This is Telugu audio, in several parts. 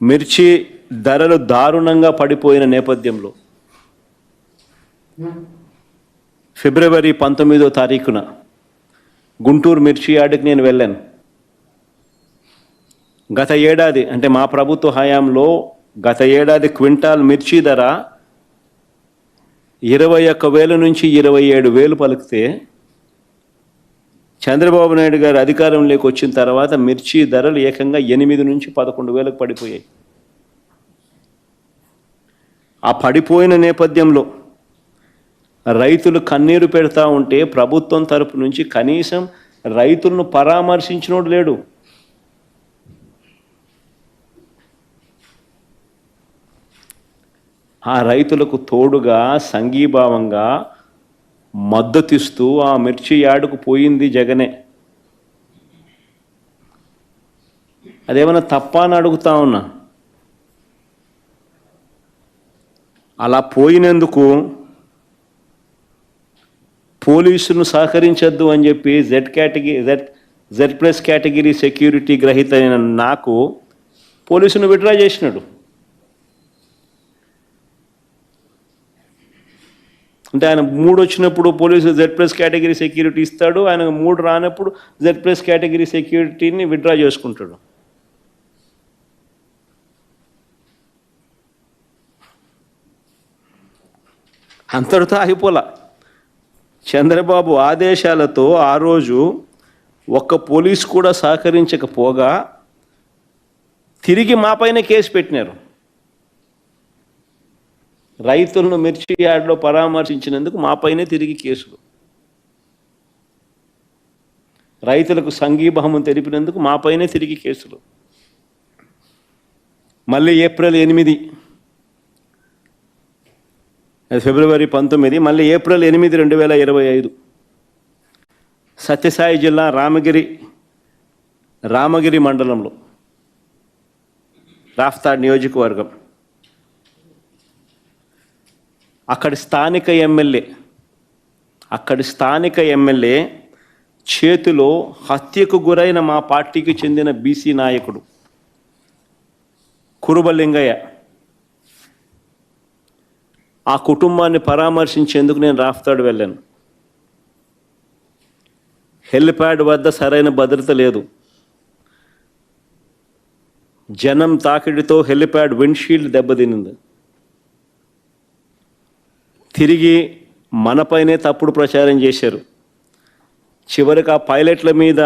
మిర్చి ధరలు దారుణంగా పడిపోయిన నేపథ్యంలో ఫిబ్రవరి 19వ తారీఖున గుంటూరు మిర్చి యార్డుకి నేను వెళ్ళాను. గత ఏడాది అంటే మా ప్రభుత్వ హయాంలో గత ఏడాది క్వింటాల్ మిర్చి ధర 21,000 నుంచి 27,000 పలికితే చంద్రబాబు నాయుడు గారు అధికారంలోకి వచ్చిన తర్వాత మిర్చి ధరలు ఏకంగా 8 నుంచి 11,000కు పడిపోయాయి. ఆ పడిపోయిన నేపథ్యంలో రైతులు కన్నీరు పెడతా ఉంటే ప్రభుత్వం తరపు నుంచి కనీసం రైతులను పరామర్శించినోడు లేడు. ఆ రైతులకు తోడుగా సంఘీభావంగా మద్దతిస్తూ ఆ మిర్చి యార్డుకు పోయింది జగనే. అదేమన్నా తప్ప అని అడుగుతా ఉన్నా. అలా పోయినందుకు పోలీసును సహకరించద్దు అని చెప్పి జెడ్ ప్లస్ కేటగిరీ సెక్యూరిటీ గ్రహీత అయిన నాకు పోలీసును విత్డ్రా చేసినాడు. అంటే ఆయన 3 వచ్చినప్పుడు police Z plus category security ఇస్తాడు, ఆయన 3 రానప్పుడు జెడ్ ప్లస్ కేటగిరీ సెక్యూరిటీని విత్డ్రా చేసుకుంటాడు. అంతటితో ఆగిపోలా. చంద్రబాబు ఆదేశాలతో ఆ రోజు ఒక్క పోలీసు కూడా సహకరించకపోగా తిరిగి మాపైన కేసు పెట్టినారు. రైతులను మిర్చి యార్డులో పరామర్శించినందుకు మాపైనే తిరిగి కేసులు, రైతులకు సంఘీభావం తెలిపినందుకు మాపైనే తిరిగి కేసులు. మళ్ళీ ఏప్రిల్ 8, ఫిబ్రవరి 19, మళ్ళీ ఏప్రిల్ 8, 2025 సత్యసాయి జిల్లా రామగిరి మండలంలో రాఫ్తాడ్ నియోజకవర్గం అక్కడి స్థానిక ఎమ్మెల్యే చేతిలో హత్యకు గురైన మా పార్టీకి చెందిన బీసీ నాయకుడు కురుబలింగయ్య ఆ కుటుంబాన్ని పరామర్శించేందుకు నేను రాఫ్తాడ్ వెళ్ళాను. హెలిప్యాడ్ వద్ద సరైన భద్రత లేదు. జనం తాకిడితో హెలిప్యాడ్ విండ్షీల్డ్ దెబ్బతినింది. తిరిగి మనపైనే తప్పుడు ప్రచారం చేశారు. చివరికి ఆ పైలట్ల మీద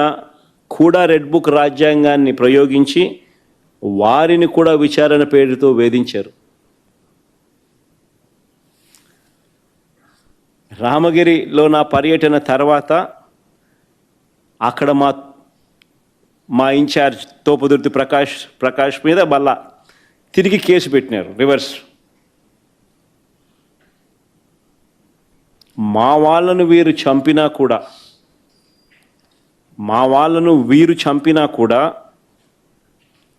కూడా రెడ్ బుక్ రాజ్యాంగాన్ని ప్రయోగించి వారిని కూడా విచారణ పేరుతో వేధించారు. రామగిరిలో నా పర్యటన తర్వాత అక్కడ మా ఇన్ఛార్జ్ తోపుదుర్తి ప్రకాష్ మీద మళ్ళా తిరిగి కేసు పెట్టినారు రివర్స్. మా వాళ్ళను వీరు చంపినా కూడా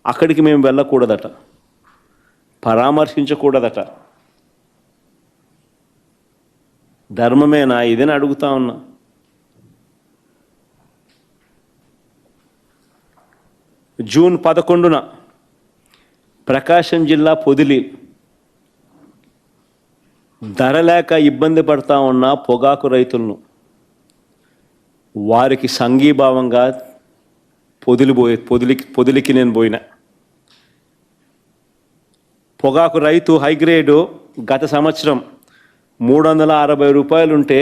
అక్కడికి మేము వెళ్ళకూడదట, పరామర్శించకూడదట. ధర్మమేనా ఇదని అడుగుతా ఉన్నా. జూన్ 11న ప్రకాశం జిల్లా పొదిలి ధర లేక ఇబ్బంది పడతా ఉన్న పొగాకు రైతులను వారికి సంఘీభావంగా పొదిలికి నేను పోయిన. పొగాకు రైతు హైగ్రేడు గత సంవత్సరం 360 రూపాయలు ఉంటే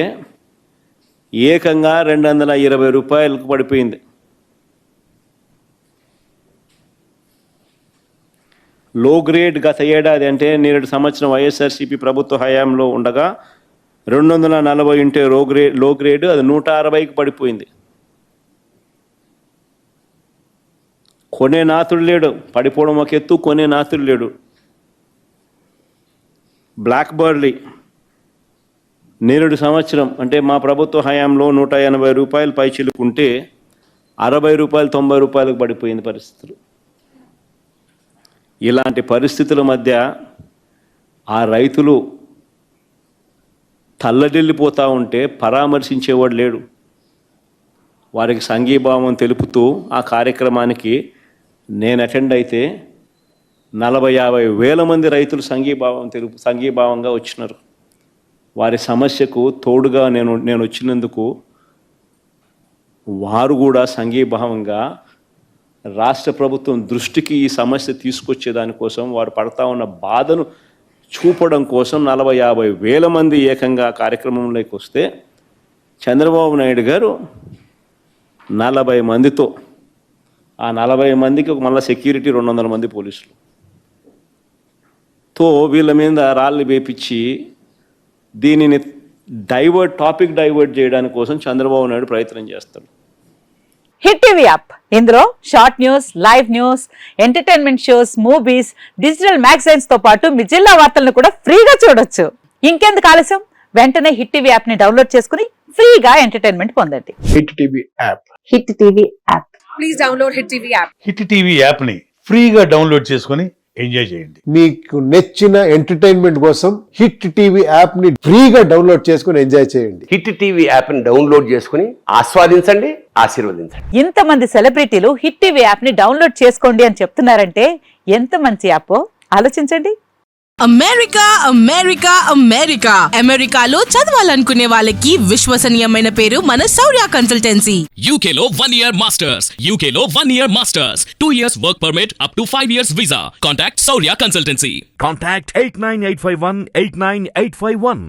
ఏకంగా 220 రూపాయలకు పడిపోయింది. లో గ్రేడ్ గత ఏడాది అంటే 7 సంవత్సరం వైఎస్ఆర్సీపీ ప్రభుత్వ హయాంలో ఉండగా 240 ఉంటే లో గ్రేడ్ అది 160కి పడిపోయింది. కొనే నాతుడు లేడు, పడిపోవడం ఒక ఎత్తు, కొనే నాతుడు లేడు. బ్లాక్ బర్లీ 7 సంవత్సరం అంటే మా ప్రభుత్వ హయాంలో 180 రూపాయలు పైచిలుకుంటే 60 రూపాయలు 90 రూపాయలకు పడిపోయింది పరిస్థితులు. ఇలాంటి పరిస్థితుల మధ్య ఆ రైతులు తల్లడిల్లిపోతూ ఉంటే పరామర్శించేవాడు లేడు. వారికి సంఘీభావం తెలుపుతూ ఆ కార్యక్రమానికి నేను అటెండ్ అయితే 40-50 వేల మంది రైతులు సంఘీభావంగా వచ్చినారు. వారి సమస్యకు తోడుగా నేను వచ్చినందుకు వారు కూడా సంఘీభావంగా రాష్ట్ర ప్రభుత్వం దృష్టికి ఈ సమస్య తీసుకొచ్చేదానికోసం, వారు పడతా ఉన్న బాధను చూపడం కోసం 40-50 వేల మంది ఏకంగా కార్యక్రమంలోకి వస్తే చంద్రబాబు నాయుడు గారు 40 మందితో, ఆ 40 మందికి మళ్ళీ సెక్యూరిటీ 200 మంది పోలీసులు తో వీళ్ళ మీద రాళ్ళు వేపించి దీనిని టాపిక్ డైవర్ట్ చేయడానికి కోసం చంద్రబాబు నాయుడు ప్రయత్నం చేస్తాడు. హిట్ టీవీ యాప్, ఇందులో short news, live news, entertainment shows, movies, digital magazines తో పాటు మీ జిల్లా వార్తలను కూడా ఫ్రీగా చూడొచ్చు. ఇంకెందుకు ఆలస్యం, వెంటనే హిట్ టీవీ యాప్ ని డౌన్లోడ్ చేసుకుని ఫ్రీగా ఎంటర్టైన్మెంట్ పొందండి. Hit TV app. Hit TV app. Please download hit TV app. Hit TV app ని ఫ్రీగా డౌన్లోడ్ చేసుకొని ఎంజాయ్ చేయండి. మీకు నచ్చిన ఎంటర్టైన్మెంట్ కోసం హిట్ టీవీ యాప్ ని ఫ్రీగా డౌన్లోడ్ చేసుకొని ఎంజాయ్ చేయండి. హిట్ టీవీ యాప్ ని డౌన్లోడ్ చేసుకుని ఆస్వాదించండి, ఆశీర్వదించండి. ఇంతమంది సెలబ్రిటీలు హిట్ టీవీ యాప్ ని డౌన్లోడ్ చేసుకోండి అని చెప్తున్నారంటే ఎంత మంచి యాప్ ఆలోచించండి. అమెరికా అమెరికా అమెరికా అమెరికాలో చదవాలనుకునే వాళ్ళకి విశ్వసనీయమైన పేరు మన శౌర్య కన్సల్టెన్సీ. UK లో 1 year masters, UK లో 1 year masters, 2 years work permit up to 5 years visa. Contact Saurya Consultancy. Contact 89851 89851.